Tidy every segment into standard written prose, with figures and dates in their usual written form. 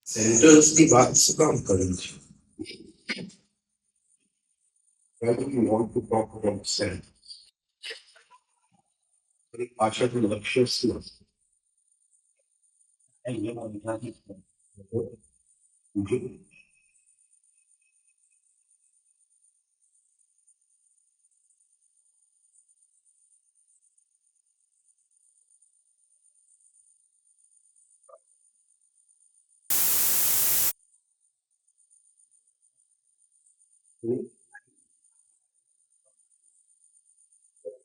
Centres ની વાત શું કામ કરી છે? Why do you want to talk about centers? પાછળનું લક્ષ્ય શું હશે?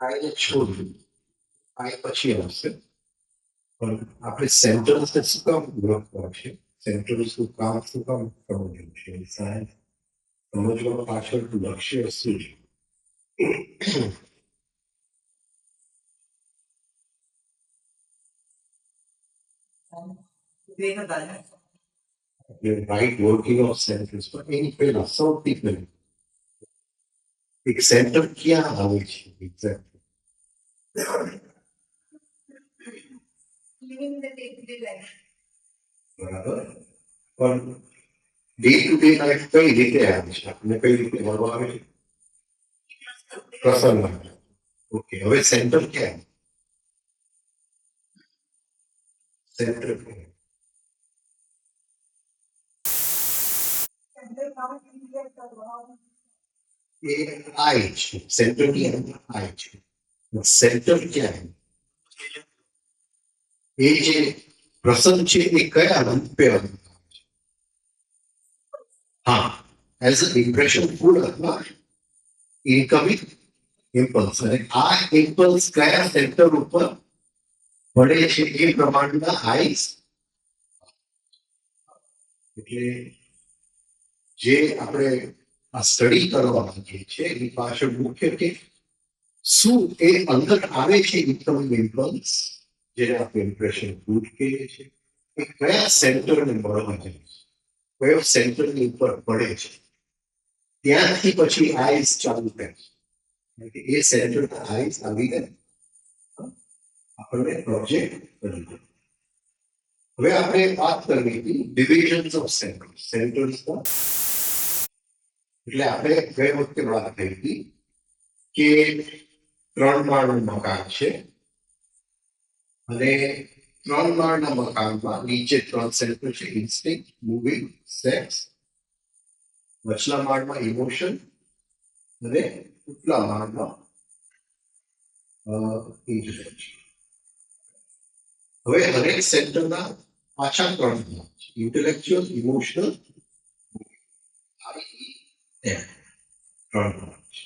આઈને છોડ્યું, આ પછી આવશે. પણ આપણે સેન્ટર્સને શું કામ ગ્રોથ કરશે? સેન્ટર્સનું કામ શું કામ સમજવું છે? સાયન્સ સમજવા પાછળનું લક્ષ્ય શું છે? રાઈટ વર્કિંગ ઓફ સેન્ટર્સ, પણ એની પહેલા સૌથી પહેલા એક સેન્ટર ક્યાં આવે છે એક્ઝેક્ટ? બરાબર, પણ ડે ટુ ડે લાઈફ કઈ રીતે આવે છે? આપણે કઈ રીતે મળવા આવે છે? પ્રસંગ. ઓકે, હવે સેન્ટર ક્યાં? સેન્ટર એ આઈ છે, સેન્ટર ક્યાં? આઈ છે. સેન્ટર ક્યાં? એ જે પ્રસંગ છે એ કયા રૂપે આવે છે? હા, એઝ અ ઇમ્પ્રેશન ફૂડ અથવા ઇનકમિંગ ઇમ્પલ્સ. અને આ ઇમ્પલ્સ કયા સેન્ટર ઉપર પડે છે એ પ્રમાણના આઈસ. એટલે જે આપણે આ સ્ટડી કરવા માંગીએ છીએ એની પાછળ મુખ્ય કે શું એ અંદર આવે છે ઇન્કમિંગ ઇમ્પલ્સ, જેને આપણે ઇમ્પ્રેશન ફૂડ કહીએ છીએ, એ કયા સેન્ટરને મળવા જાય છે, કયો સેન્ટરની ઉપર પડે છે, ત્યાંથી પછી આઈસ ચાલુ થાય છે. એ સેન્ટર આઈસ આવી ગયા આપણને પ્રોજેક્ટ કરી દે. હવે આપણે વાત કરવી હતી ડિવિઝન્સ ઓફ સેન્ટર્સ. સેન્ટર્સના એટલે આપણે ગઈ વખતે વાત કરી હતી કે 3 માળનું મકાન છે અને 3 માળના મકાનમાં નીચે 3 સેન્ટર છે: ઇન્સ્ટિંક્ટ, મૂવિંગ, સેક્સ. વચલા માળમાં ઇમોશન અને ઉપલા માળમાં ઇન્ટેલેક્ચ્યુઅલ. હવે દરેક સેન્ટરના પાછા 3 ભાગ છે: ઇન્ટેલેક્ચ્યુઅલ, ઇમોશનલ, 3 ભાગ છે.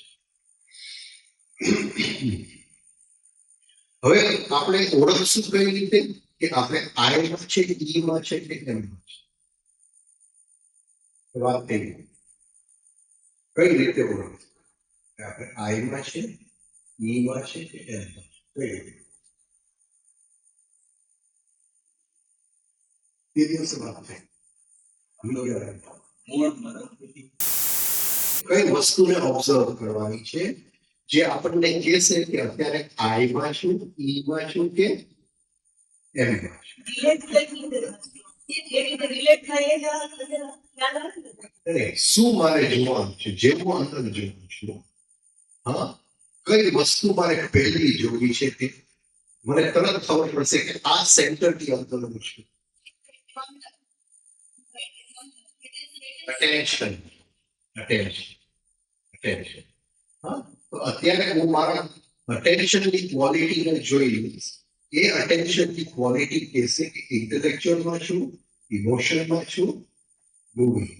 હવે આપણે ઓળખશું કઈ રીતે કે આપણે આઈમાં છે, ઈમાં છે કે એમમાં છે? વાત થઈ કઈ રીતે ઓળખશું કે આપણે આઈમાં છે, ઈમાં છે કે એમમાં છે? કઈ રીતે? તે દિવસે વાત થઈ કઈ વસ્તુને ઓબ્ઝર્વ કરવાની છે જે આપણને કહેશે કે અત્યારે આઈમાં છું, ઈમાં છું કે એમમાં છું. શું મારે જોવાનું છે, જેવું અંદર જોવું છું? હા, કઈ વસ્તુ મારે પહેલી જોવી છે તે મને તરત ખબર પડશે કે આ સેન્ટરથી અંદરનું છે. Attention, attention, attention. હા, તો અત્યારે હું મારા અટેન્શનની ક્વોલિટીને જોઈ લઈશ. એ અટેન્શનની ક્વોલિટી કહેશે કે ઇન્ટેલેક્ચ્યુઅલમાં છું, ઇમોશનમાં છું, મૂવિંગ.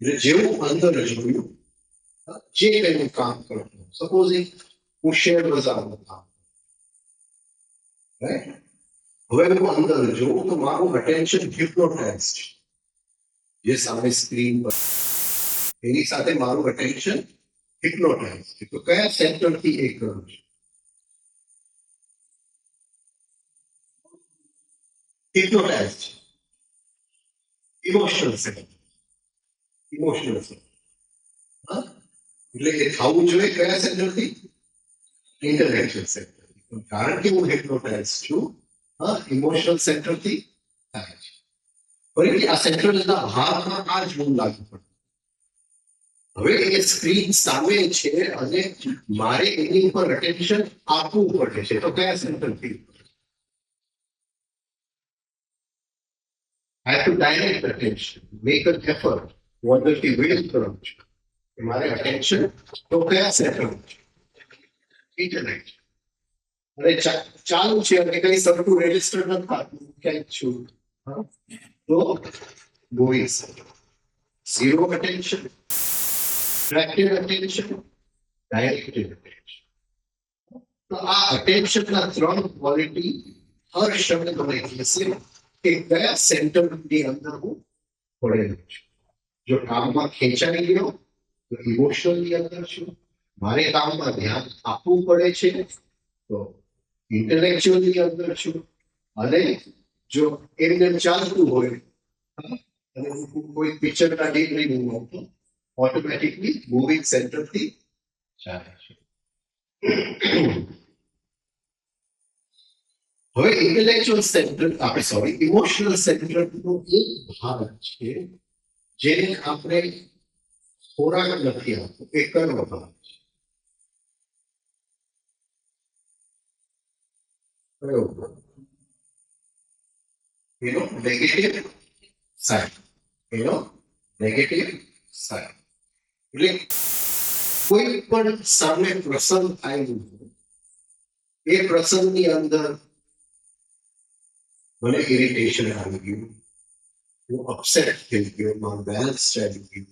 એટલે જેવું અંદર જોયું, જે કંઈ કામ કરતું, સપોઝિંગ હું શેર બજારનું કામ, રાઈટ, હવે હું અંદર જોઉં તો મારું attention hypnotized છે. જે સામે સ્ક્રીન પર એની સાથે મારું attention hypnotized છે. તો કયા સેન્ટરથી એ કરું છું? hypnotized છે. Emotional centre. Emotional centre. હા, એટલે એ થવું જોઈએ કયા સેન્ટરથી? ઇન્ટેલેક્ચ્યુઅલ સેન્ટરથી. કારણ કે હું hypnotized છું, હા, ઇમોશનલ સેન્ટરથી થાય છે. ફરીથી આ સેન્ટરના ભાગમાં આ જ ગુણ લાગુ પડે. હવે એ સ્ક્રીન સામે છે અને મારે એની ઉપર attention આપવું પડે છે. તો કયા સેન્ટરથી? I have to direct attention, make an effort, વગરથી વેલ કરું છું. મારે attention તો કયા સેન્ટર છે? ઇન્ટરનેટ. અને ચાલુ છે અને કઈ સરખું રેજિસ્ટર નથી થતું, ક્યાંક છું, હા? તો going zero attention, distracted attention, directed attention. તો આ attentionના ત્રણ ક્વોલિટી હર શબ્દ મને કહેશે કે કયા સેન્ટરની અંદર હું પડેલો છું. જો કામમાં ખેંચાઈ ગયો તો ઇમોશનલની અંદર છું. મારે કામમાં ધ્યાન આપવું પડે છે તો ઇન્ટેલેક્ચ્યુઅલની અંદર છું. અને જો એમને ચાલતું હોય અને કોઈ પિક્ચરના ડીપ નહીં હોઉં તો ઓટોમેટિકલી મૂવિંગ સેન્ટરથી ચાલે છે. હવે ઇન્ટેલેક્ચ્યુઅલ સેન્ટર આપણે સોરી ઇમોશનલ સેન્ટરનો એક ભાગ છે જેને આપણે ખોરાક નથી આપતો, એ કયો ભાગ છે? કયો ભાગ? એનો નેગેટિવ સાઇડ. એનો નેગેટિવ સાઇડ એટલે કોઈ પણ સામે પ્રસંગ આવ્યું, એ પ્રસંગની અંદર મને ઇરિટેશન આવી ગયું, હું અપસેટ થઈ ગયો, મારું બેલેન્સ ચાલી ગયું,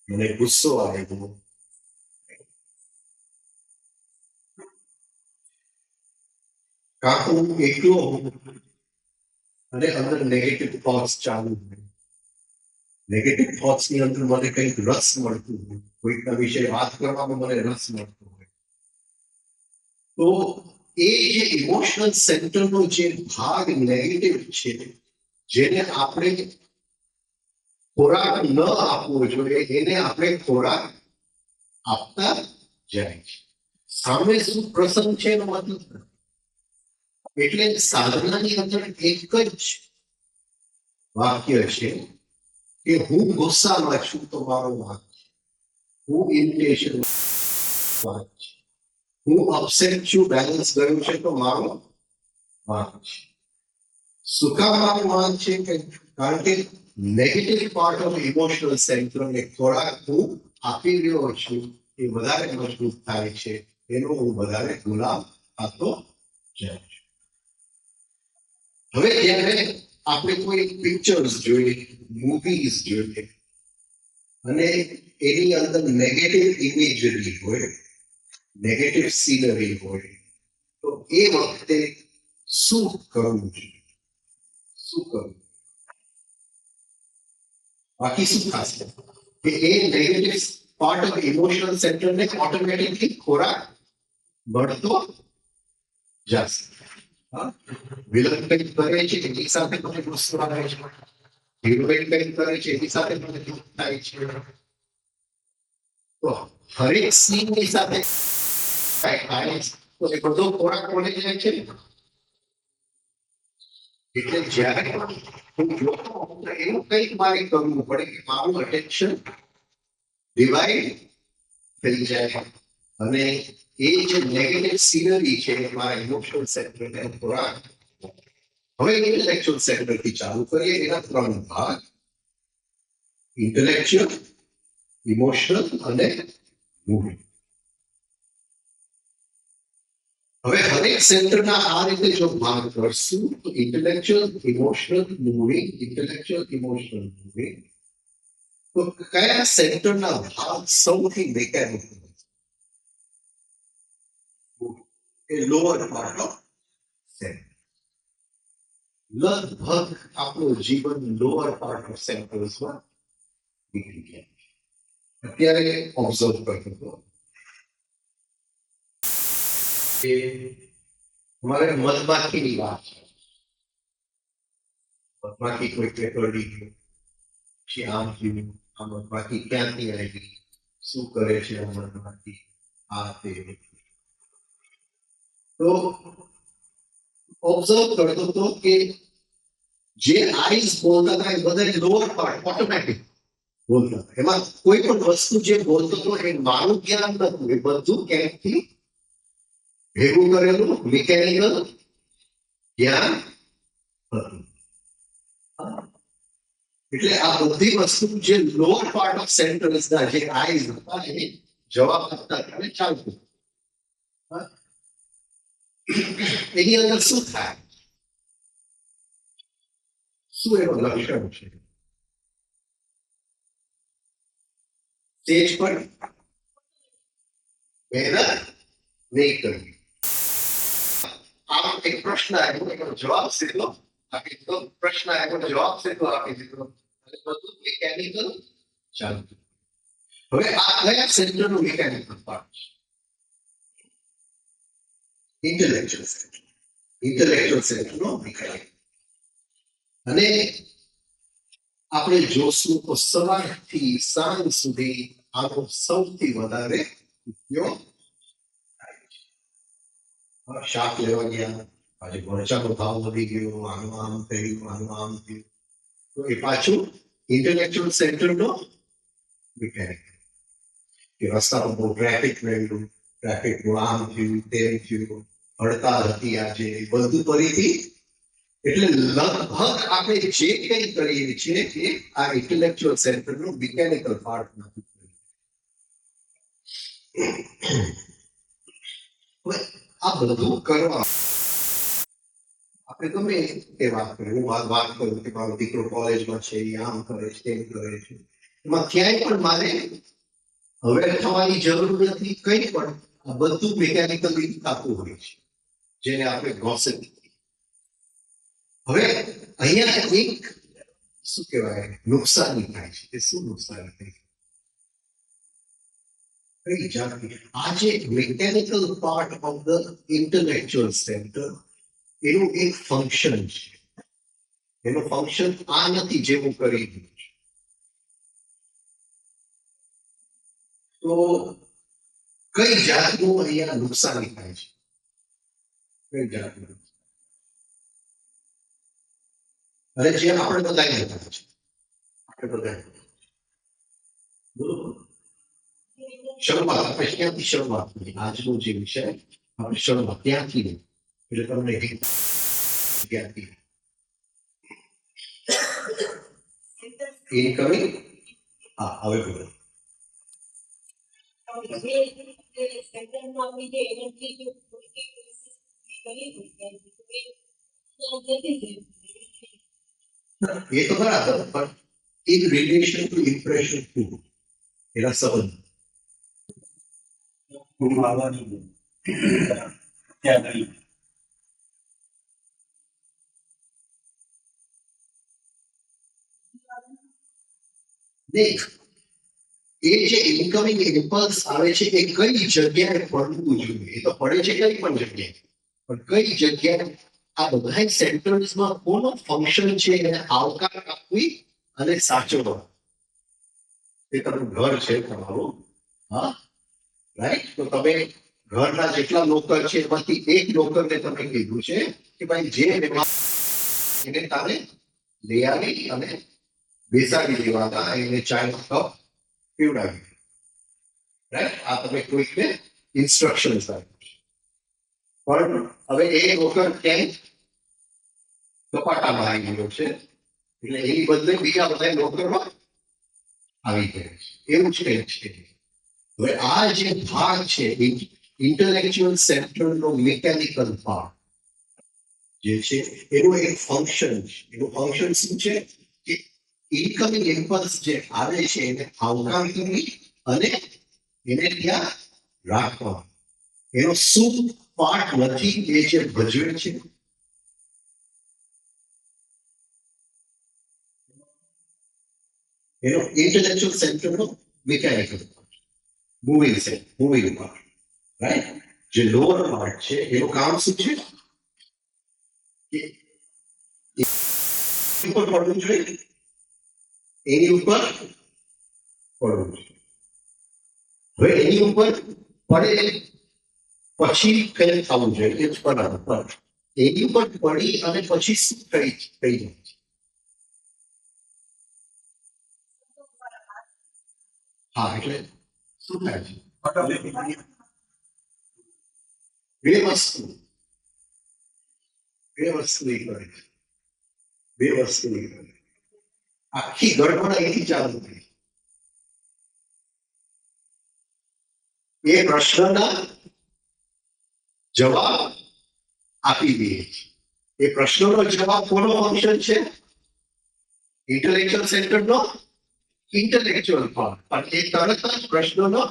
મને ગુસ્સો આવ્યો, કાં તો હું એકલો હોઉં અને અંદર નેગેટિવ થોટ્સ ચાલુ હોય, નેગેટિવ થોટ્સની અંદર મને કંઈક રસ મળતું હોય, કોઈકના વિશે વાત કરવામાં મને રસ મળતો હોય, તો એ જે ઇમોશનલ સેન્ટરનો જે ભાગ નેગેટિવ છે જેને આપણે ખોરાક ન આપવો જોઈએ એને આપણે ખોરાક આપતા જાય છે. સામે શું પ્રસંગ છે એનો મતલબ નથી. એટલે સાધનાની અંદર એક જ વાક્ય છે કે હું ગુસ્સામાં છું તો મારો વાંક છે, હું ઇરિટેશન વાંક છે, હું અપસેટ છું, બેલેન્સ ગયું છે તો મારો વાંક છે. શું કામ મારો વાંક છે? કારણ કે નેગેટિવ પાર્ટ ઓફ ઇમોશનલ સેન્ટરને ખોરાક હું આપી રહ્યો છું એ વધારે મજબૂત થાય છે, એનો હું વધારે ગુલામ થતો જાઉં છું. હવે જ્યારે આપણે કોઈ પિક્ચર્સ જોઈએ, મૂવીઝ જોઈએ અને એની અંદર નેગેટિવ ઇમેજરી હોય, નેગેટિવ સીનરી હોય, તો એ વખતે શું કરવું જોઈએ? શું કરવું? બાકી શું થશે કે એ નેગેટિવ પાર્ટ ઓફ ઇમોશનલ સેન્ટરને ઓટોમેટિકલી ખોરાક મળતો જશે. વિલન કંઈક કરે છે એની સાથે મને ગુસ્સો આવે છે, હિરોઈન કંઈક કરે છે એની સાથે મને દુઃખ થાય છે, તો હરેક સીનની સાથે કંઈક થાય છે તો એ બધો ખોરાક મળે જાય છે. એટલે જ્યારે હું જોતો હોઉં તો એવું કંઈક મારે કરવું પડે કે મારું અટેન્શન ડિવાઈડ થઈ જાય અને એ જે નેગેટિવ સીનરી છે મારા ઇમોશનલ સેન્ટરને ખોરાક. હવે ઇન્ટેલેક્ચ્યુઅલ સેન્ટરથી ચાલુ કરીએ. એના ત્રણ ભાગ: ઇન્ટેલેક્ચ્યુઅલ, ઇમોશનલ અને મૂવિંગ. હવે હરેક સેન્ટરના આ રીતે જો ભાગ કરશું તો intellectual, emotional, moving, intellectual, emotional, moving, તો કયા સેન્ટરના ભાગ સૌથી mechanical? A lower part of centre. લગભગ આપણું જીવન લોઅર પાર્ટ ઓફ સેન્ટર્સમાં નીકળી ગયા. અત્યારે ઓબ્ઝર્વ કરતો હતો કે અમારે મધમાખીની વાત છે. મધમાખી કોઈ પેટરડી ગયું, પછી આમ થયું, આ મધમાખી ક્યાંથી આવી, શું કરે છે આ મધમાખી, આ તે. તો ઓબ્ઝર્વ કરતો હતો કે જે આઈસ બોલતા હતા એ બધા લોઅર પાર્ટ ઓટોમેટિક બોલતા હતા. એમાં કોઈ પણ વસ્તુ જે બોલતો હતો એ મારું જ્ઞાન નતું, એ બધું ક્યાંકથી ભેગું કરેલું મિકેનિકલ જ્ઞાન હતું. એટલે આ બધી વસ્તુ જે લોઅર પાર્ટ ઓફ સેન્ટર્સ ના જે આઈસ હતા એ જવાબ આપતા ત્યારે ચાલતું. એની અંદર શું થાય, શું એનું લક્ષણ છે? સ્ટેજ પર મહેનત નહીં કરવી. આ એક પ્રશ્ન આવ્યો, એનો જવાબ સીધો આપી દીધો. પ્રશ્ન આવ્યો, જવાબ સીધો આપી દીધો. અને બધું મિકેનિકલ ચાલતું. હવે આ કયા સેન્ટરનું મિકેનિકલ પાર્ટ છે? Intellectual centre. ઇન્ટેલેક્ચ્યુઅલ સેન્ટરનો મિકેનિકલ. અને આપણે જોશું તો સવારથી સાંજ સુધી આનો સૌથી વધારે ઉપયોગ થાય છે. શાક લેવા ગયા, આજે મરચાનો ભાવ વધી ગયો, આનું આમ થયું, આનું આમ થયું, તો એ પાછું ઇન્ટેલેક્ચ્યુઅલ સેન્ટરનો મિકેનિક. કે રસ્તા પર બહુ ટ્રાફિક રહ્યું, ટ્રાફિકનું આમ થયું, તેમ થયું, હડતાલ હતી આજે, બધું ફરીથી. એટલે લગભગ આપણે જે કંઈ કરીએ છીએ એ આ ઇન્ટેલેક્ચ્યુઅલ સેન્ટરનું મિકેનિકલ પાર્ટ નથી. આ બધું કરવા આપણે ગમે તે વાત કરીએ, હું વાત કરું કે મારો દીકરો કોલેજમાં છે, આમ કરે છે, તેમ કરે છે, એમાં ક્યાંય પણ મારે હવે થવાની જરૂર નથી. કંઈ પણ આ બધું મિકેનિકલી થતું હોય છે, જેને આપણે ગોસિપ. હવે અહીંયા એક શું કહેવાય નુકસાની થાય છે. એ શું નુકસાની થાય છે? કઈ જાતની? આ જે mechanical part of the intellectual centre એનું એક ફંક્શન છે. એનું ફંક્શન આ નથી જેવું કરી દીધું છે. તો કઈ જાતનું અહીંયા નુકસાની થાય છે? કઈ જાતનું? અને જે આપણે બધાને થાય છે, આપણે બધા બરોબર. શરૂઆત આપણે ક્યાંથી શરૂઆત કરી? આજનો જે વિષય આપણે શરૂઆત ત્યાંથી નહીં. એટલે તમને ત્યાંથી ઇનકમિંગ. હા, હવે બોલો. એ તો બરાબર, પણ in relation to impression to એના સંબંધ. દેખ, એ જે ઇન્કમિંગ ઇમ્પલ્સ આવે છે એ કઈ જગ્યાએ પડવું જોઈએ? એ તો પડે છે કઈ પણ જગ્યાએ, પણ કઈ જગ્યાએ? આ બધા સેન્ટર્સમાં કોનો ફંક્શન છે એને આવકાર આપવી અને સાચવવા. એ તમારું ઘર છે તમારું, હા, રાઈટ. તો તમે ઘરના જેટલા નોકર છે એમાંથી એક નોકરને તમે કીધું છે કે ભાઈ જે એને તારે લઈ આવી અને બેસાડી દેવાના, એને ચાનો કપ પીવડાવી. રાઈટ, આ તમે કોઈકને ઇન્સ્ટ્રક્શન્સ આપી. પણ હવે એ નોકર ક્યાંય કપાટામાં આવી ગયો છે, એટલે એની બદલે બીજા બધા નોકરો આવી ગયા છે. એવું જ કંઈક છે. હવે આ જે ભાગ છે ઇન્ટેલેક્ચ્યુઅલ સેન્ટરનો મિકેનિકલ પાર્ટ જે છે એનું એક ફંક્શન છે. એનું ફંક્શન શું છે કે ઇનકમિંગ ઇમ્પલ્સ જે આવે છે એને આવકાર કરવી અને એને ત્યાં રાખવા. એનો શું પાર્ટ નથી એ જે ભજવે છે એનો ઇન્ટેલેક્ચ્યુઅલ સેન્ટરનો મિકેનિકલ મૂવિંગ પાર્ટ, રાઈટ? જે લોઅર પાર્ટ છે એનું કામ શું છે? કે ઉપર પડવું જોઈએ, એની ઉપર પડવું જોઈએ. હવે એની ઉપર પડે પછી કઈ થવું જોઈએ એ પર એની ઉપર પડી અને પછી શું થઈ જાય? હા, એટલે શું થાય છે? બે વસ્તુ નહીં કરે, બે વસ્તુ નહીં કરે. આખી ગડબડ અહીંથી ચાલુ થઈ. એ પ્રશ્નના જવાબ આપી દઈએ. એ પ્રશ્નનો જવાબ કોનો ફંક્શન છે? ઇન્ટેલેક્ચ્યુઅલ સેન્ટરનો ઇન્ટેલેક્ચ્યુઅલ પાર્ટ. પણ એ તરત જ પ્રશ્નનો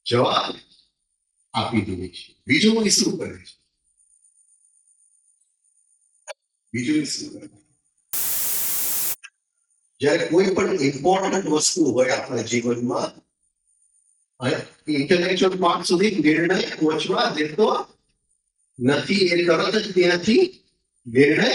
જવાબ આપી દઈએ છે. બીજું એ શું કરે છે? બીજું એ શું કરે? જ્યારે કોઈ પણ ઇમ્પોર્ટન્ટ વસ્તુ હોય આપણા જીવનમાં, ઇન્ટેલેક્ચ્યુઅલ પાર્ટ સુધી નિર્ણય પહોંચવા દેતો નથી. એ તરત જ ત્યાંથી નિર્ણય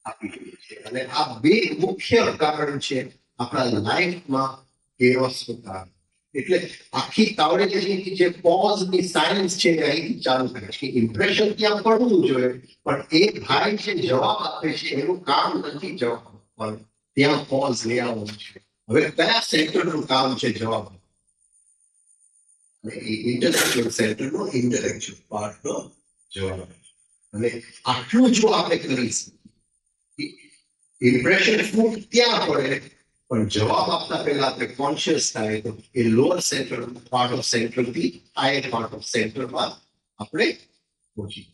આપી દે છે. અને આ બે મુખ્ય કારણ છે આપણા લાઈફમાં કેઓસ કારણ. એટલે આખી તાવડેની જે પોઝની સાયન્સ છે અહીંથી ચાલુ થાય છે. ઇમ્પ્રેશન ત્યાં પડવું જોઈએ, પણ એ ભાઈ જે જવાબ આપે છે એનું કામ નથી જવાબ આપવાનું, ત્યાં પોઝ લઈ આવવાનું છે. હવે કયા સેન્ટરનું કામ છે જવાબ? ઇન્ટેલેક્ચ્યુઅલ સેન્ટરનો ઇન્ટેલેક્ચ્યુઅલ પાર્ટનો જવાબ. અને આટલું જો આપણે કરીશું, ઇમ્પ્રેશન ફૂટ ત્યાં પડે, પણ જવાબ આપતા પહેલા આપણે કોન્શિયસ થાય તો એ લોઅર સેન્ટર પાર્ટ ઓફ સેન્ટરથી હાયર પાર્ટ ઓફ સેન્ટરમાં આપણે પહોંચી.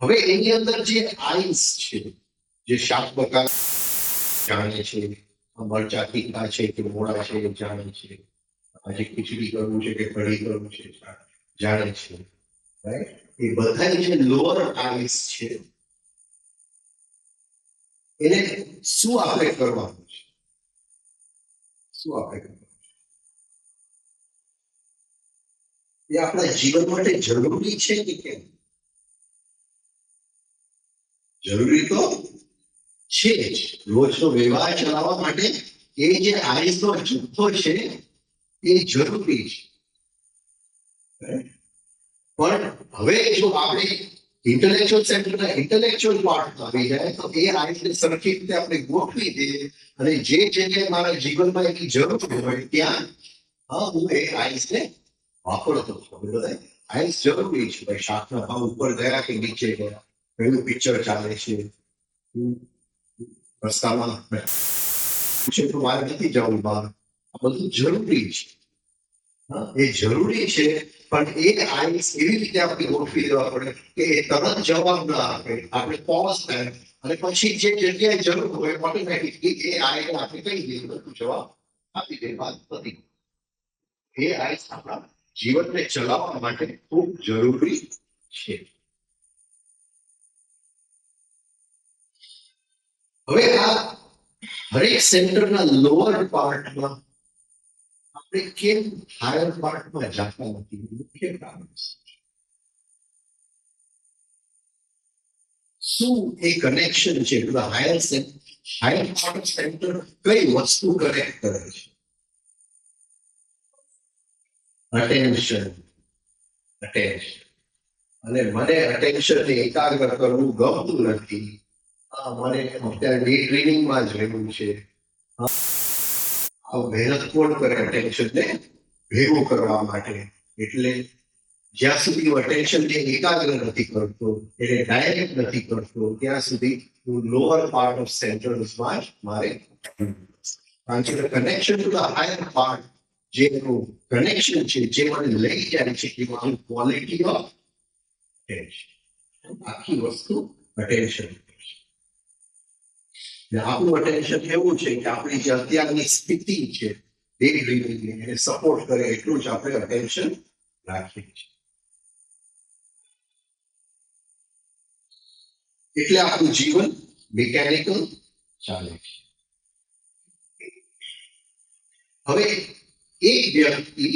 હવે એની અંદર જે આઈસ છે, જે શાક બકા જાણે છે, મરચા તીખા છે કે મોડા છે જાણે છે, આજે ખીચડી કરવું છે કે કઢી કરવું છે જાણે છે, રાઈટ? એ બધા જે લોઅર આઈસ છે એને શું આપણે કરવાનું છે? શું આપણે કરવાનું? એ આપણા જીવન માટે જરૂરી છે કે કેમ? જરૂરી તો છે જ. રોજનો વ્યવહાર ચલાવવા માટે એ જે આઈસનો જથ્થો છે એ જરૂરી છે. પણ હવે જો આપણે ઇન્ટેલેક્ચ્યુઅલ સેન્ટરના ઇન્ટેલેક્ચ્યુઅલ પાર્ટ આવી જાય તો એ આઈસને સરખી રીતે આપણે ગોઠવી દઈએ અને જે જગ્યાએ મારા જીવનમાં એની જરૂર હોય ત્યાં હું એ આઈસને વાપરતો છું. આઈસ જરૂરી છે. ભાઈ શાકના ભાવ ઉપર ગયા કે નીચે ગયા, કયું પિક્ચર ચાલે છે, રસ્તામાં છે તો મારે નથી જવું બહાર, આ બધું જરૂરી છે. એ જરૂરી છે, પણ એ આઈસ એવી રીતે આપણે ગોઠવી દેવા પડે કે એ તરત જવાબ ના આપે, આપણે પોઝ થાય અને પછી જે જગ્યાએ જરૂર હોય ઓટોમેટિકલી એ આઈને આપણે કહી દઈએ બધું જવાબ આપી દે, વાત પતી. એ આઈસ આપણા જીવનને ચલાવવા માટે ખૂબ જરૂરી છે. હવે આ હરેક સેન્ટરના લોઅર પાર્ટમાં આપણે કેમ હાયર પાર્ટમાં જાતા નથી? મુખ્ય કારણ શું એ કનેક્શન છે? હાયર પાર્ટ ઓફ સેન્ટર કઈ વસ્તુ કનેક્ટ કરે છે? અટેન્શન. અને મને અટેન્શન એકાગ્ર કરવું ગમતું નથી. મને અત્યારે ડે ટ્રેનિંગમાં જ રહેવું છે. મહેનત કોણ કરે અટેન્શનને ભેગું કરવા માટે? એટલે જ્યાં સુધી હું અટેન્શનને એકાગ્ર નથી કરતો, એને ડાયરેક્ટ નથી કરતો, ત્યાં સુધી હું લોઅર પાર્ટ ઓફ સેન્ટરમાં જ મારે connection to the higher part, જે કનેક્શન છે જે મને લઈ જાય છે એ મારું ક્વોલિટી ઓફ અટેન્શન. આખી વસ્તુ અટેન્શન. આપણું અટેન્શન એવું છે કે આપણી જે અત્યારની સ્થિતિ છે એને સપોર્ટ કરે એટલું જ આપણે અટેન્શન રાખીએ છીએ. એટલે આપણું જીવન મિકેનિકલ ચાલે છે. હવે એક વ્યક્તિ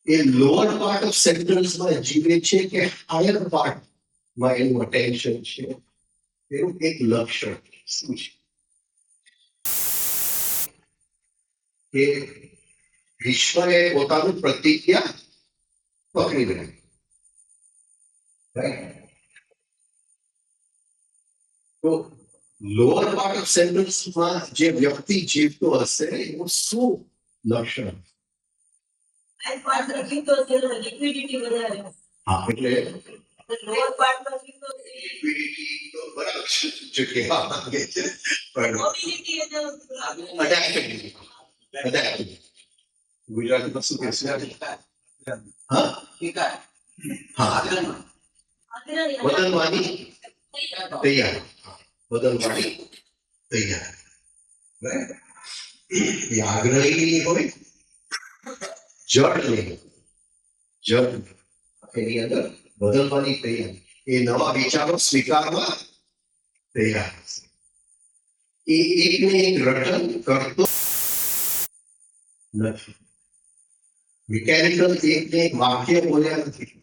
એ લોઅર પાર્ટ ઓફ સેન્ટર્સમાં જીવે છે કે હાયર પાર્ટમાં એનું અટેન્શન છે, એનું એક લક્ષણ શું છે કે વિશ્વએ પોતાનું પ્રતિજ્ઞા પકડી લીધું. તો લોઅર પાર્ટ ઓફ સેન્ટર્સમાં જે વ્યક્તિ જીવતો હશે એનું શું લક્ષણ? હા, એટલે લિક્વિડિટી તો બરાબર છે જો કહેવા માંગે છે, પણ અડેપ્ટેબિલિટી ગુજરાતીમાં શું કહેશે? હા, બદલવાની તૈયાર, બદલવાની તૈયાર. એ આગ્રહી હોય, જડ નહીં, જડ એની અંદર બદલવાની તૈયાર, એ નવા વિચારો સ્વીકારવા તૈયાર હશે. એ એકને એક રટન કરતો નથી. મિકેનિકલ એકને એક વાક્ય બોલ્યા નથી.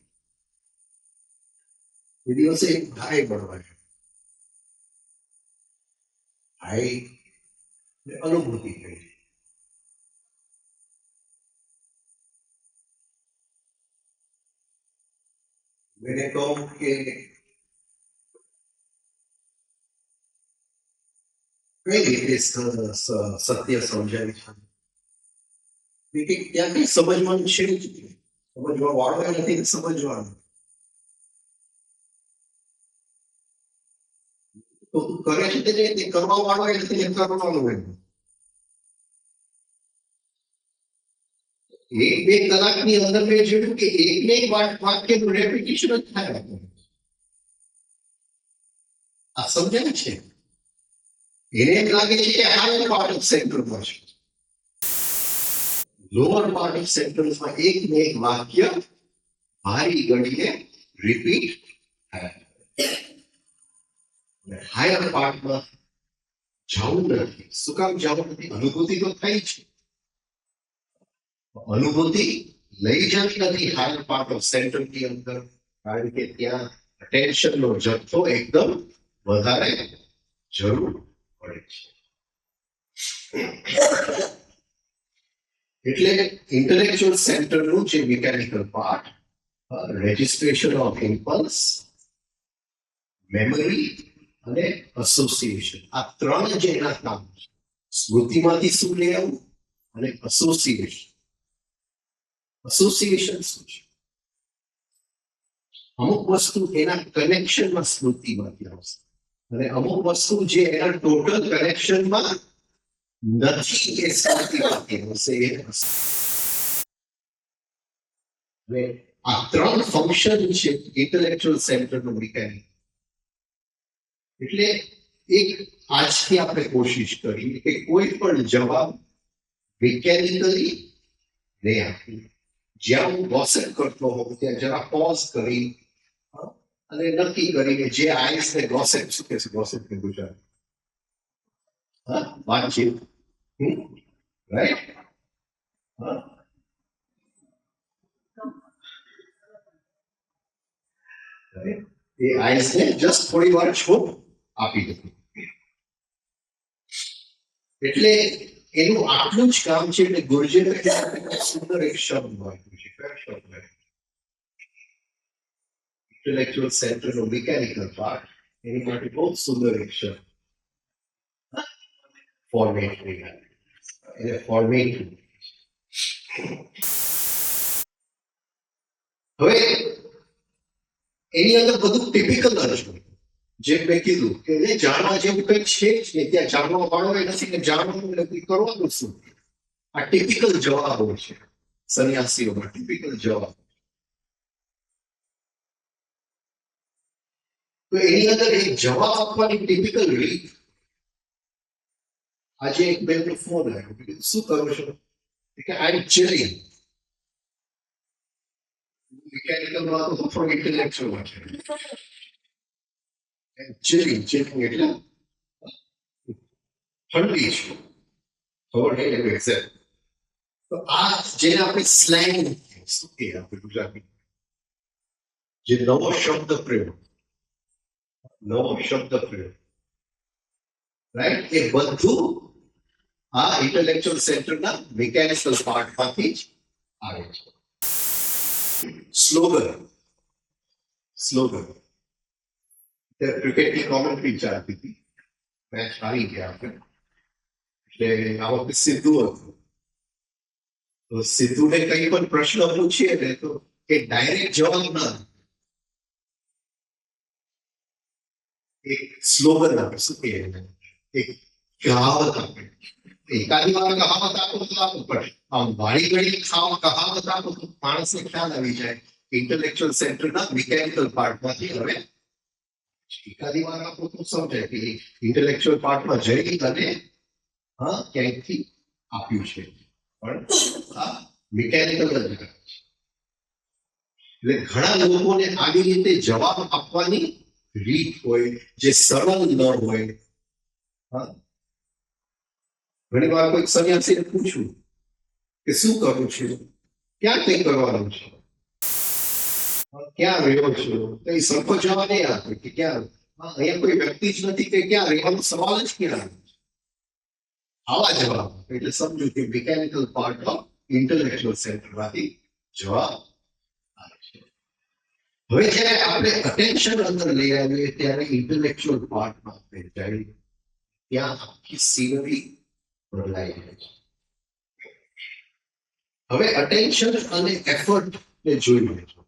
એ દિવસે એક ભાઈ બનવા છે, ભાઈ અનુભૂતિ થઈ. मैंने કહું કે કઈ રીતે સત્ય સમજાય છે, ત્યાં કઈ સમજવાનું છે, સમજવા વાળો નથી, સમજવાનું. તો તું કરે છે તે કરવા વાળો નથી, કરવાનું હોય. એક બે કલાકની અંદર મેં જોયું કે એકને એક વાક્યનું રેપિટેશન જ થાય. આ સમજાય છે? એને એમ લાગે છે કે હાયર પાર્ટ ઓફ સેન્ટરમાં છે, લોઅર પાર્ટ ઓફ સેન્ટરમાં એક ને એક વાક્ય ભારી ગણીને રિપીટ થાય. હાયર પાર્ટમાં જવું નથી. શું કામ જવું નથી? અનુભૂતિ તો થઈ છે, અનુભૂતિ લઈ જતી નથી હાયર પાર્ટ ઓફ સેન્ટરની અંદર, કારણ કે ત્યાં અટેન્શનનો જથ્થો એકદમ વધારે જરૂર પડે છે. એટલે ઇન્ટેલેક્ચ્યુઅલ સેન્ટરનું જે mechanical part, registration of impulse, memory અને એસોસિએશન, આ ત્રણ જે એના કામ છે. સ્મૃતિમાંથી શું લઈ આવવું અને એસોસિએશન. એસોસિએશન શું છે? અમુક વસ્તુ એના કનેક્શનમાં સ્મૃતિમાંથી આવશે અને અમુક વસ્તુ જે એના ટોટલ કનેક્શનમાં નથી એ સ્મૃતિમાંથી આવશે. અને આ ત્રણ ફંક્શન છે ઇન્ટેલેક્ચ્યુઅલ સેન્ટરનું મિકેનિક. એટલે એક આજથી આપણે કોશિશ કરી કે કોઈ પણ જવાબ મિકેનિકલી નહીં આપીએ. જ્યાં હું ગોસેપ કરતો હોઉં ત્યાં જરા પોઝ કરી અને નક્કી કરીને જે આઈસ ને ગોસેપ, શું કે છે ગોસેપ ને ગુજરાતી? હા, વાતચીત, રાઈટ? એ આઈસ ને જસ્ટ થોડી વાર છોપ આપી દીધું. એટલે એનું આટલું જ કામ છે. એટલે ગુરુજીને સુંદર એક શબ્દ વાપર્યું છે. કયો શબ્દ? ઇન્ટેલેક્ચ્યુઅલ સેન્ટરનો મિકેનિકલ પાર્ટ, એની માટે બહુ સુંદર એક શબ્દ, ફોર્મેટરી. એને ફોર્મેટરી. હવે એની અંદર બધું ટિપિકલ જ હોય. જે મેં કીધું કે એ જાણવા જેવું કંઈક છે જ નહીં, ત્યાં જાણવા વાળો નથી ને જાણવાનું નથી, કરવાનું શું? આ ટિપિકલ જવાબો છે સંન્યાસીઓમાં, ટિપિકલ જવાબ. તો એની અંદર એક જવાબ આપવાની ટિપિકલ રીત. આજે એક બેનનો ફોન આવ્યો, શું કરો છો? કે આઈ ચિલિંગ. મિકેનિકલમાં તો થોડો ઇન્ટેલેક્ચ્યુઅલ છે. ચિલિંગ, ચિલિંગ એટલે ઠંડી છે. ખબર નહીં એવું એક્ઝેક્ટ. તો આ જેને આપણે સ્લેંગ શું કહીએ આપણે ગુજરાતી, જે નવો શબ્દ પ્રયોગ, રાઈટ, એ બધું આ ઇન્ટેલેક્ચ્યુઅલ સેન્ટરના મિકેનિકલ પાર્ટમાંથી જ આવે છે. સ્લોગન ક્રિકેટની કોમેન્ટ્રી ચાલતી હતી, મેચ હારી ગયા આપણે, એટલે આ વખતે સિદ્ધુ હતું. તો સિદ્ધુને કઈ પણ પ્રશ્ન પૂછીએ ને તો એ ડાયરેક્ટ જવાબ ના, એક સ્લોગન આપે, શું કહીએ, એક કહાવત આપે. એકાદી વાર કહાવત આપો તો આપવું પડે, આમ વાળી ઘડી કહાવત આપો તો માણસને ખ્યાલ આવી જાય ઇન્ટેલેક્ચ્યુઅલ સેન્ટરના મિકેનિકલ પાર્ટમાંથી હવે એકાદી વાર આપો તો સમજાય કે ઇન્ટેલેક્ચ્યુઅલ પાર્ટમાં જઈ અને ક્યાંકથી આપ્યું છે, પણ આ મિકેનિકલ જ છે. એટલે ઘણા લોકોને આવી રીતે જવાબ આપવાની રીત હોય જે સરળ ન હોય. ઘણી વાર કોઈ સન્યાસીને પૂછ્યું કે શું કરું છું, ક્યાં કઈ કરવાનું છે, ક્યાં રહ્યો છો, કઈ સરખો જવાબ નહીં આપે કે ક્યાં, અહીંયા કોઈ વ્યક્તિ જ નથી કે ક્યાં રહેવાનો સવાલ જ ક્યાં આવે. આવા જવાબ એટલે સમજો કે મિકેનિકલ પાર્ટ ઓફ ઇન્ટેલેક્ચ્યુઅલ સેન્ટરમાંથી જવાબ આવે છે. હવે જ્યારે આપણે અટેન્શન અંદર લઈ આવીએ ત્યારે ઇન્ટેલેક્ચ્યુઅલ પાર્ટમાં આપણે જઈએ ત્યાં આખી સિનરી બદલાઈ જાય છે. હવે અટેન્શન અને એફર્ટ ને જોઈ લેજો.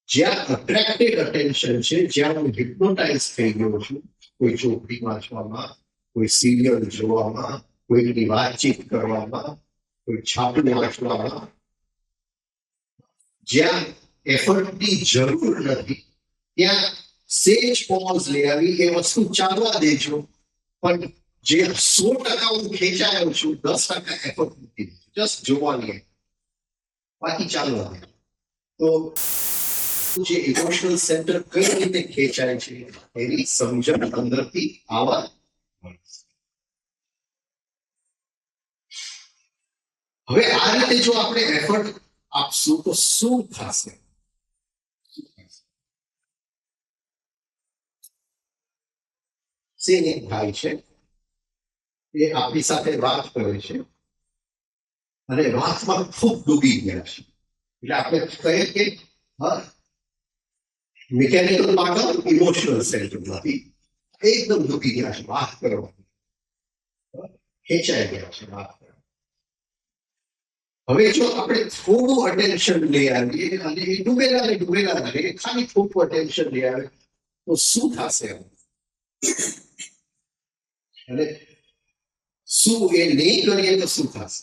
જ્યાં અટ્રેક્ટેડ અટેન્શન છે, જ્યાં હું હિપ્નોટાઇઝ થઈ ગયો છું કોઈ ચોપડી વાંચવામાં, કોઈ સિરિયલ જોવામાં, કોઈની વાતચીત કરવામાં, કોઈ છાપું વાંચવામાં, જ્યાં એફર્ટની જરૂર નથી ત્યાં સેજ પોઝ લઈ આવી એ વસ્તુ ચાલવા દેજો. પણ જે 100% હું ખેંચાયો છું 10% એફર્ટ મૂકી દીધું, જસ્ટ જોવાની, બાકી ચાલવા દે. તો જે ઇમોશનલ સેન્ટર કઈ રીતે ખેંચાય છે એની સમજણ અંદરથી આવવા. હવે આ રીતે જો આપણે એફર્ટ આપશું તો શું થશે? એક ભાઈ છે, એ આપણી સાથે વાત કરે છે અને વાતમાં ખૂબ ડૂબી ગયા છે. એટલે આપણે કહીએ કે મિકેનિકલ પાર્ટ ઇમોશનલ સેન્ટરમાંથી એકદમ ડૂબી ગયા છે, વાત કરવાની ખેંચાઈ ગયા છે વાત કરવા. હવે જો આપણે થોડું અટેન્શન લઈ આવીએ અને એ ડૂબેલા રહે, ખાલી થોડું અટેન્શન લઈ આવે તો શું થશે? અને શું એ નહીં કરીએ તો શું થશે?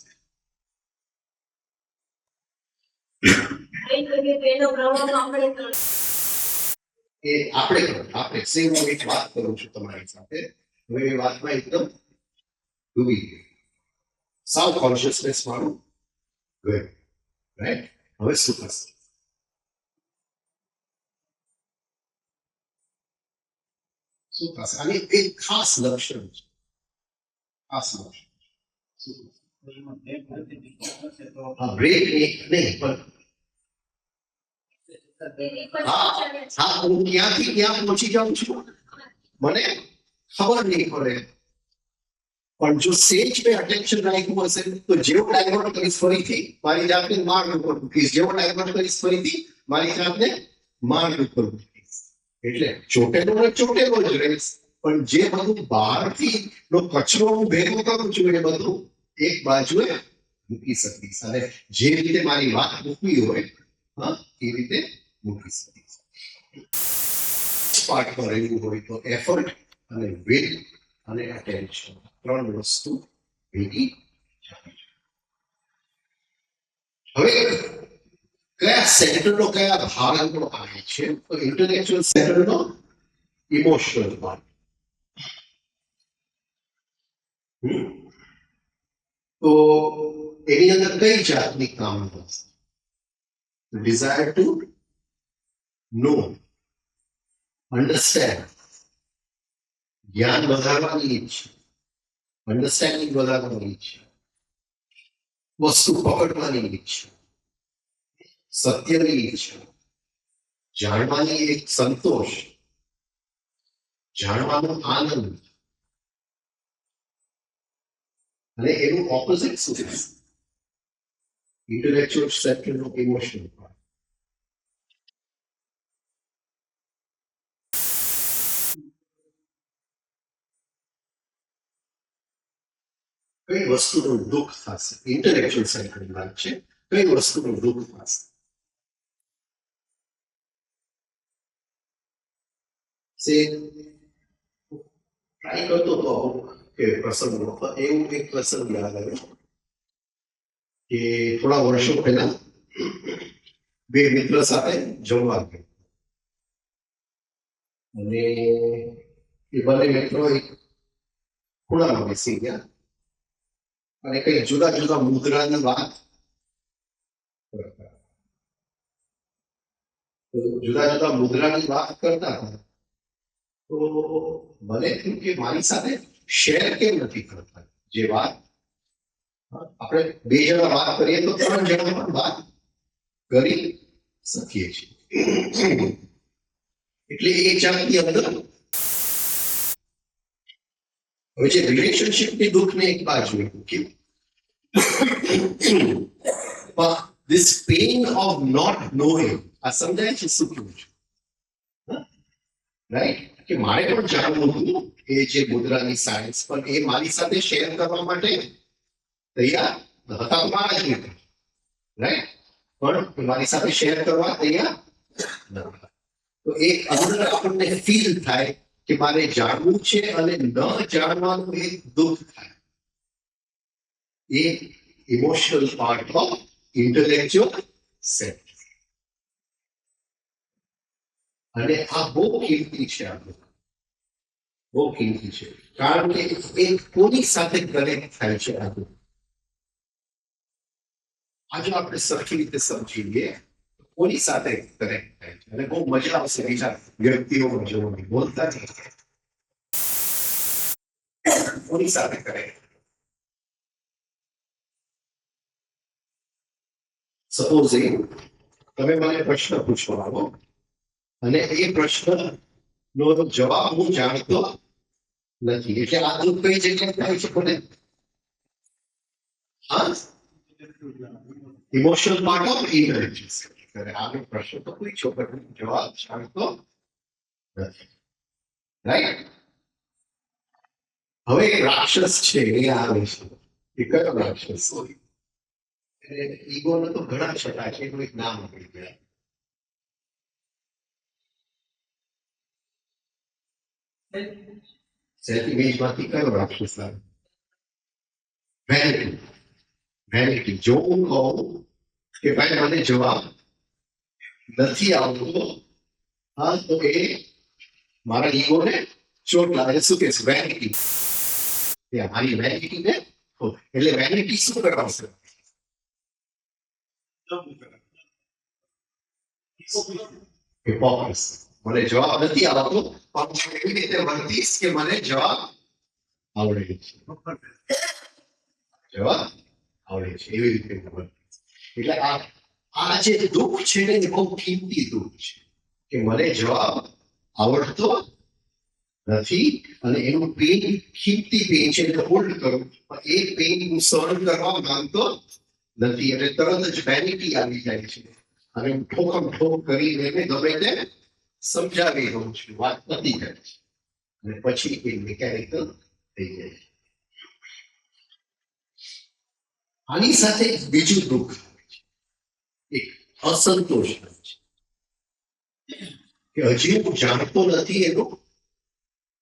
આપણે સેમ એક વાત કરું છું તમારી સાથે, હવે એ વાતમાં એકદમ ડૂબી ગઈ, સાવ કોન્શિયસનેસ મારું ગયું, રાઈટ? હવે શું થશે? શું થશે? અને એક ખાસ લક્ષણ છે, ખાસ લક્ષણ બ્રેક નહીં, પણ હું ક્યાંથી ક્યાં પહોંચી જાઉં છું મને ખબર નહીં પડે, પણ જો સેજ મેં અટેન્શન રાખ્યું હશે તો જેવો ડાયવર્ટ કરીશ ફરીથી મારી જાતને માર્ગ ઉપર મૂકીશ, જેવો ડાયવર્ટ કરીશ ફરીથી મારી જાતને માર્ગ ઉપર મૂકીશ. એટલે ચોટેલો જ રહીશ, પણ જે બધું બહારથી નો કચરો હું ભેગો કરું છું એ બધું એક બાજુએ મૂકી શકીશ અને જે રીતે મારી વાત મૂકવી હોય એ રીતે મૂકી શકીશ. પાર્ટમાં રહેવું હોય તો એફર્ટ અને વિલ અને અટેન્શન ત્રણ વસ્તુ ભેગી. હવે કયા સેન્ટરનો કયા ભાગનો આવે છે? તો ઇન્ટેલેક્ચ્યુઅલ સેન્ટરનો ઇમોશનલ પાર્ટ. તો એની અંદર કઈ જાતની કામ થશે? ડિઝાયર ટુ નો, અન્ડરસ્ટેન્ડ, જ્ઞાન વધારવાની ઈચ્છા, અન્ડરસ્ટેન્ડિંગ વધારવાની ઈચ્છા, વસ્તુ પકડવાની ઈચ્છા, સત્યની ઈચ્છા, જાણવાની એક સંતોષ, જાણવાનો આનંદ, અને એનું ઓપોઝિટ શું છે? ઇન્ટેલેક્ચુઅલ સેક્ટરનું ઇમોશનલ પાર્ટ. કઈ વસ્તુનું દુઃખ થશે? ઇન્ટેલેક્ચુઅલ સેક્ટરની વાત છે. કઈ વસ્તુનું દુઃખ થશે? સે ટ્રાય કરતો હતો કે પ્રસંગનો, એવું એક પ્રસંગ યાદ આવ્યો કે થોડા વર્ષો પહેલા બે મિત્ર સાથે જમવા ગયા અને એ બંને મિત્રો એક ખૂણામાં બેસી ગયા અને કઈ જુદા જુદા મુદ્રાની વાત કરતા. જુદા જુદા મુદ્રાની વાત કરતા હતા તો મને થયું કે મારી સાથે શેર કેમ નથી કરતા? જે વાત આપણે બે જણા વાત કરીએ તો ત્રણ જણા પણ વાત કરી શકીએ છીએ. એટલે એ જાતની અંદર હવે જે રિલેશનશિપની દુઃખને એક બાજુ મૂક્યું, this pain of not knowing, આ સમજાય છે શું કહું છું? રાઈટ, કે મારે પણ જાણવું હતું એ જે મુદ્રાની સાયન્સ, પણ એ મારી સાથે શેર કરવા માટે તૈયાર હતા મારા જ મિત્ર, રાઈટ, પણ મારી સાથે શેર કરવા તૈયાર નહોતા. તો એ અંદર આપણને ફીલ થાય કે મારે જાણવું છે અને ન જાણવાનું એક દુઃખ થાય. એ emotional part of intellectual set. અને આ બહુ કિંમતી છે, આપણું બહુ કિંમતી છે, કારણ કે એ કોની સાથે કનેક્ટ થાય છે આપણું. આજે આપણે સરખી રીતે સમજી લઈએ કોની સાથે કનેક્ટ થાય છે, અને બહુ મજા આવશે બીજા વ્યક્તિઓ જોવાની, બોલતા કોની સાથે કનેક્ટ. સપોઝ તમે મને પ્રશ્ન પૂછવા આવો અને એ પ્રશ્ન નો જવાબ હું જાણતો નથી, એટલે આ દુઃખ કઈ જગ્યાએ થાય છે? કોને? હા, ઇમોશનલ પાર્ટ ઓફ ઇન્ટેલિજન્સ. આનો પ્રશ્ન તો પૂછ્યો પણ જવાબ જાણતો નથી, રાઈટ. હવે એક રાક્ષસ છે એ આવે છે. એ કયો રાક્ષસ? ઈગો તો ઘણા છટા છે, એનું એક નામ આપી ગયા. સેલ્ફ ઇમેજમાંથી કયો રાક્ષસ આવે? વેનિટી. વેનિટી. જો હું કહું કે ભાઈ મને જવાબ નથી આવતો, હા, તો એ મારા ઈગોને ચોટ લાગે. શું કે છે? વેનિટી. મારી વેનિટી ને, એટલે વેનિટી શું કરાવશે? મને જવાબ નથી આવતો, પણ એવી રીતે વર્તીશ કે મને જવાબ આવડે છે. જવાબ આવડે છે એવી રીતે વર્તીશ. એટલે આ જે દુઃખ છે ને, એ બહુ કિંમતી દુઃખ છે કે મને જવાબ આવડતો નથી, અને એનું પેન કિંમતી પેન છે, એટલે હોલ્ડ કરું, પણ એ પેન હું સહન કરવા માંગતો નથી. એટલે તરત જ વેનિટી આવી જાય છે અને હું ઠોકમ ઠોક કરીને ગમે તે સમજાવી દઉં છું, વાત નથી કરે છે, અને પછી એ મિકેનિકલ થઈ જાય છે. આની સાથે બીજું દુઃખ એક અસંતોષ છે કે હજી હું જાણતો નથી એનું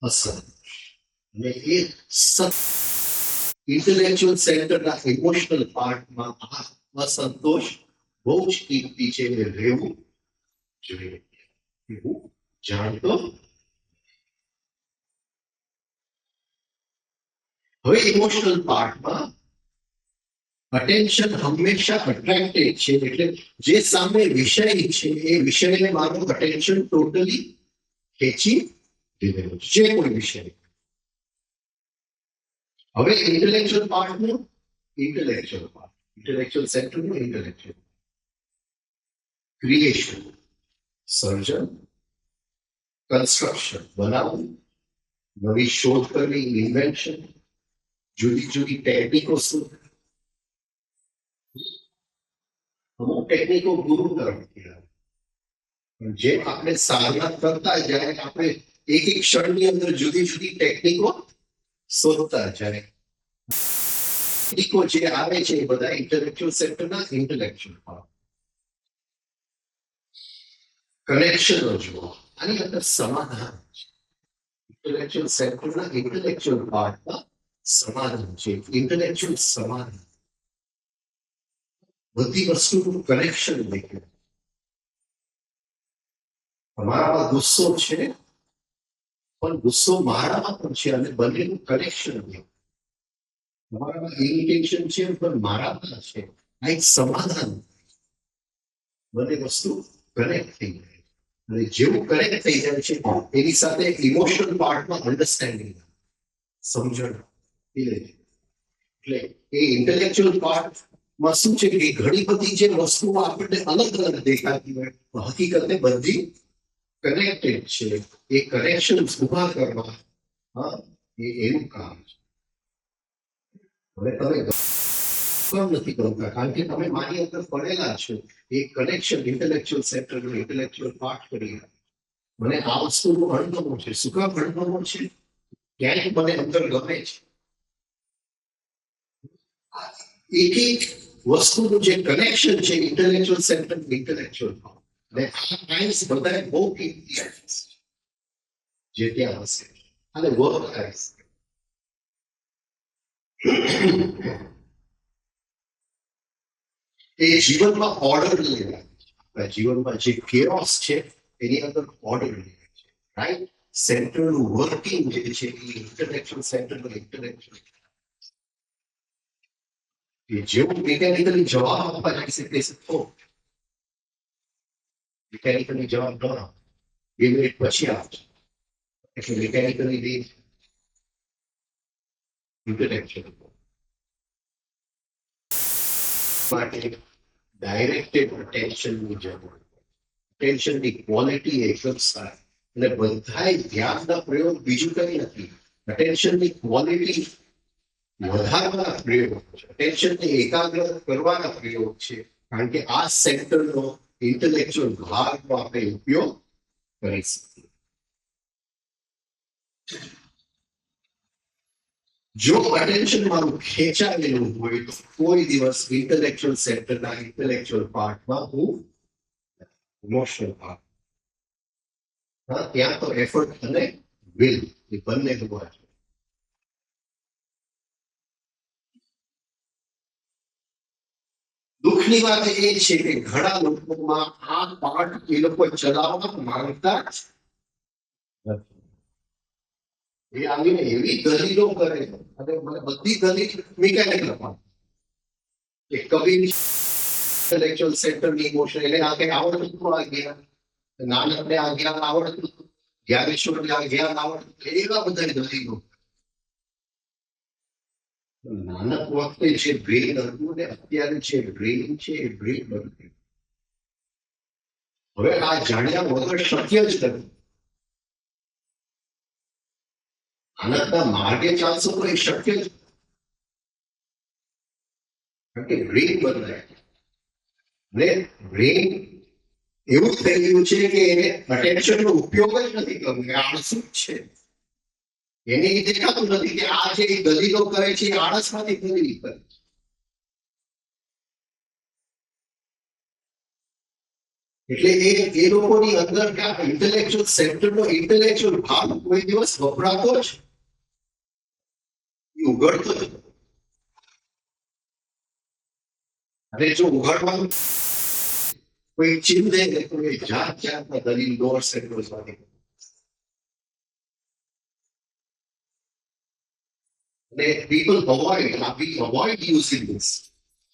અસંતોષ. અને એ ઇન્ટેલેક્ચુઅલ સેન્ટરના ઇમોશનલ પાર્ટમાં આ અસંતોષ બહુ જ કિંમતી છે, રહેવું જોઈએ. હું જાણતો. હવે ઇમોશનલ પાર્ટમાં અટેન્શન હંમેશા અટ્રેક્ટેડ છે, એટલે જે સામે વિષય છે એ વિષયને મારું અટેન્શન ટોટલી ખેંચી લીધેલું છે, જે કોઈ વિષય. હવે ઇન્ટેલેક્ચ્યુઅલ પાર્ટનું ઇન્ટેલેક્ચ્યુઅલ સેક્ટરનું ઇન્ટેલેક્ચ્યુઅલ ક્રિએશન, સર્જન, કન્સ્ટ્રક્શન, બનાવવું, નવી શોધ કરવી, ઇન્વેન્શન, જુદી જુદી ટેકનિકો શું, અમુક ટેકનિકો ગુરુ તરફથી આવે. જેમ આપણે સાધના કરતા જાય આપણે એક એક ક્ષણની અંદર જુદી જુદી ટેકનિકો શોધતા જાય. ટેકનિકો જે આવે છે એ બધા ઇન્ટેલેક્ચ્યુઅલ સેક્ટરના ઇન્ટેલેક્ચ્યુઅલ પાર્ટ. કનેક્શનો જુઓ, આની અંદર સમાધાન છે. ઇન્ટેલેક્ચ્યુઅલ સેક્ટરના ઇન્ટેલેક્ચ્યુઅલ પાર્ટમાં સમાધાન છે. ઇન્ટેલેક્ચ્યુઅલ સમાધાન બધી વસ્તુનું કનેક્શન દેખાય. તમારામાં ગુસ્સો છે પણ ગુસ્સો મારામાં પણ છે અને બંનેનું કનેક્શન દેખાય. તમારામાં ઇરિટેશન છે પણ મારામાં છે. આ એક સમાધાન. બંને વસ્તુ કનેક્ટ થઈ જાય અને જેવું કનેક્ટ થઈ જાય છે એની સાથે ઇમોશનલ પાર્ટમાં અન્ડરસ્ટેન્ડિંગ, સમજણ એટલે એ ઇન્ટેલેક્ચ્યુઅલ પાર્ટમાં શું છે કે ઘણી બધી જે વસ્તુઓ આપણને અલગ અલગ દેખાતી હોય હકીકતે બધી કનેક્ટેડ છે. એ કનેક્શન ઉભા કરવા એનું કામ છે. હવે તમે નથી કરતા કારણ કે તમે મારી અંદર પડેલા છો. એ connection intellectual sector intellectual part કરી મને આ વસ્તુનું અણગમો છે. શું કામ અણગમો છે? ક્યાંક મને અંદર ગમે છે. એક એક વસ્તુનું જે કનેક્શન છે ઇન્ટેલેક્ચ્યુઅલ સેક્ટર ઇન્ટેલેક્ચ્યુઅલ પાર્ટ અને આ ટાઈમ્સ બધા બહુ કિંમતી જે ત્યાં હશે અને વર્ક થાય છે. એ જીવનમાં ઓર્ડર લેવા, જીવનમાં જે કેઓસ છે એની અંદર ઓર્ડર લેવા છે. રાઈટ? સેન્ટ્રલનું વર્કિંગ જે છે એ ઇન્ટેલેક્ચ્યુઅલ સેન્ટ્રલ ઇન્ટેલેક્ચ્યુઅલ એ જેવું મિકેનિકલી જવાબ આપવા જઈ શકે તો મિકેનિકલી જવાબ ન આપો 2 મિનિટ પછી આપજો એટલે મિકેનિકલી રીત ઇન્ટેલેક્ચ્યુઅલ માટે ડાયરેક્ટેડ અટેન્શનની જરૂર. અટેન્શનની ક્વોલિટી એકદમ સારી અને બધાય ધ્યાનના પ્રયોગ બીજું કંઈ નથી. અટેન્શનની ક્વોલિટી વધારવાના પ્રયોગ છે. અટેન્શનને એકાગ્ર કરવાના પ્રયોગ છે. કારણ કે આ સેક્ટરનો ઇન્ટેલેક્ચ્યુઅલ ભાગનો આપણે ઉપયોગ કરી શકીએ. જો અટેન્શન મારું ખેંચાયેલું હોય તો કોઈ દિવસ ઇન્ટેલેક્ચ્યુઅલ સેક્ટરના ઇન્ટેલેક્ચ્યુઅલ પાર્ટમાં હું ઇમોશનલ પાર્ટ ત્યાં તો એફર્ટ અને વિલ એ બંને હોવા જોઈએ. દુઃખની વાત એ છે કે ઘણા લોકોમાં આ પાર્ટ એ લોકો ચલાવવા માંગતા જ નથી. એ આવીને એવી દલીલો કરે અને મને બધી દલીલ મિકેનિકલ પાર્ટ કે કવિ ઇન્ટેલેક્ચ્યુઅલ સેક્ટરની ઇમોશન એટલે આ કંઈ આવડતું આ જ્ઞાન નાનકને આ જ્ઞાન આવડતું જ્ઞાનેશ્વરને આ જ્ઞાન આવડતું એવા બધા દલીલો. નાનક વખતે જે બ્રેન હતું ને અત્યારે જે બ્રેન છે એ બ્રેન બનતું. હવે આ જાણ્યા વગર શક્ય જ નથી. નાનકના માર્ગે ચાલશો તો એ શક્ય જ કારણ કે બ્રેન બદલાય અને બ્રેન એવું થઈ ગયું છે કે એને અટેન્શનનો ઉપયોગ જ નથી કરવો. આળસુ છે. એને એ દેખાતું નથી કે આ જે દલીલો કરે છે એ આળસમાંથી દલીલ કરે. એટલે એ લોકોની અંદર ઇન્ટેલેક્ચ્યુઅલ સેક્ટરનો ઇન્ટેલેક્ચ્યુઅલ ભાગ કોઈ દિવસ વપરાતો જ ઉઘડતો જ અને જો ઉઘાડવાનું કોઈ ચીન દે તો એ જાત જાતના દલીલ લોઅર સેક્ટર્સમાંથી અને people avoid using this.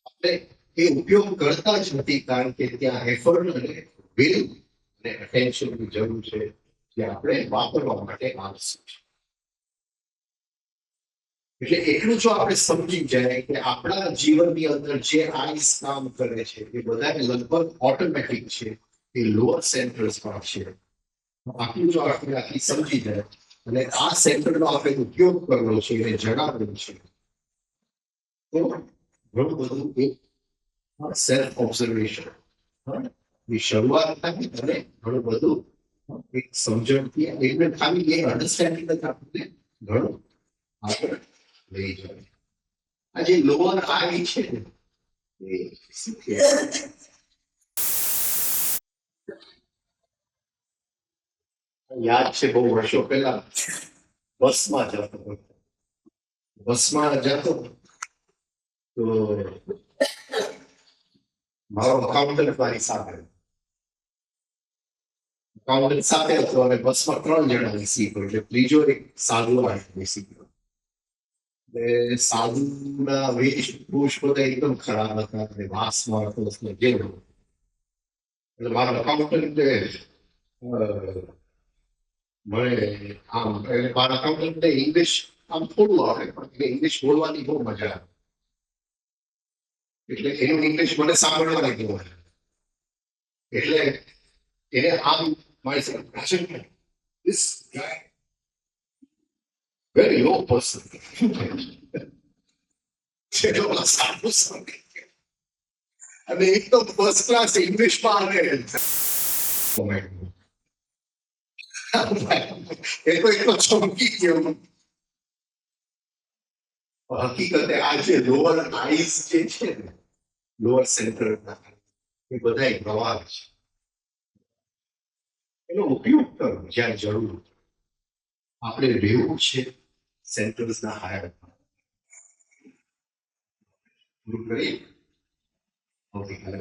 આપણે એ ઉપયોગ કરતા જ નથી કારણ કે ત્યાં એફર્ટ અને વિલ અને અટેન્શનની જરૂર છે જે આપણે વાપરવા માટે આવશ્યક છે. એટલે એટલું જો આપણે સમજી જાય કે આપણા જીવનની અંદર જે આઈસ કામ કરે છે એ બધા લગભગ ઓટોમેટિક છે, એ લોઅર સેન્ટર્સમાં છે. આટલું જો આપણે આખી સમજી જાય અને આ સેન્ટરનો આપણે ઉપયોગ કરવો છે એને જણાવવું છે, તો ઘણું બધું એક સેલ્ફ ઓબ્ઝર્વેશન ની શરૂઆત થાય અને ઘણું બધું એક સમજણથી એટલે ખાલી એ અન્ડરસ્ટેન્ડિંગ જ આપણને ઘણું આગળ લઈ જાય. આ જે લોઅર આઈ છે ને એ શું કે યાદ છે બહુ વર્ષો પહેલા બસમાં જતો હતો. બસમાં જતો તો મારો અકાઉન્ટન્ટ મારી સાથે અકાઉન્ટન્ટ સાથે હતો અને બસમાં 3 જણા બેસી ગયો એટલે ત્રીજો એક સાધુ બેસી ગયો. સાધુના વેશભૂષ બધા એકદમ ખરાબ હતા અને વાસમાં હતો એટલે ગેલો. એટલે મારા અકાઉન્ટન્ટે મને આમ એટલે મારા અકાઉન્ટન્ટને ઇંગ્લિશ આમ થોડું આવડે પણ ઇંગ્લિશ બોલવાની બહુ મજા આવે. એટલે એનું ઇંગ્લિશ મને સાંભળવાની બહુ મજા આવે. એટલે એને આમ મારી સાથે ભાષણ કર્યું. This guy very low person. જેનો સારું સંગે અને એકદમ ફર્સ્ટ ક્લાસ ઇંગ્લિશમાં આવે એ તો એટલો ચમકી ગયો. હકીકતે આ જે લોઅર આઈસ જે છે ને લોઅર સેન્ટર એ બધા પ્રવાહ છે, એનો ઉપયોગ કરો જ્યાં જરૂર. આપણે રહેવું છે સેન્ટર્સના હાયર પૂરું કરી આવતીકાલે